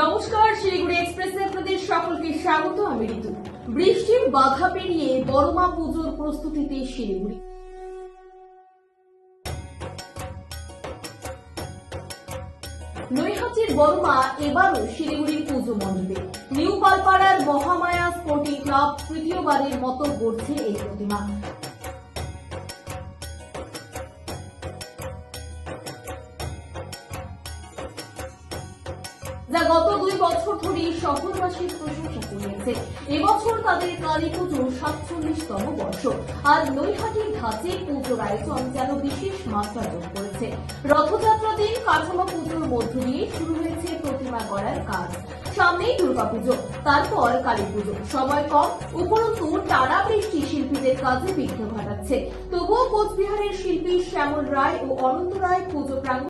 নমস্কার, শিলিগুড়ি এক্সপ্রেসে আপনাদের সকলকে স্বাগত। আমি ঋতু। বৃষ্টির বাধা পেরিয়ে বড়মা পুজোর প্রস্তুতিতে শিলিগুড়ি। নৈহাটির বড়মা এবারও শিলিগুড়ির পুজো মণ্ডপে। নিউ পালপাড়ার মহামায়া স্পোর্টিং ক্লাব তৃতীয়বারের মতো গড়ছে এই প্রতিমা। যা গত 2 বছর ধরে শহরবাসীর প্রশংসা কুড়িয়েছে। এবছর তাদের কালী পুজো 47তম বর্ষ। আর নৈহাটির ধাঁচে পুজোর আয়োজন যেন বিশেষ মাত্রা যোগ করেছে। রথযাত্রা দিন কাঠামো পুজোর মধ্য দিয়ে শুরু হয়েছে প্রতিমা গড়ার কাজ। সামনেই দুর্গাপুজো, তারপর কালী পুজো। সময় কম, উপরন্তু টানা বৃষ্টি শিল্পীদের কাজে বিঘ্ন ঘটাচ্ছে। তবুও কোচবিহারের শিল্পী শ্যামল রায় ও অনন্ত রায় পুজো প্রাঙ্গণ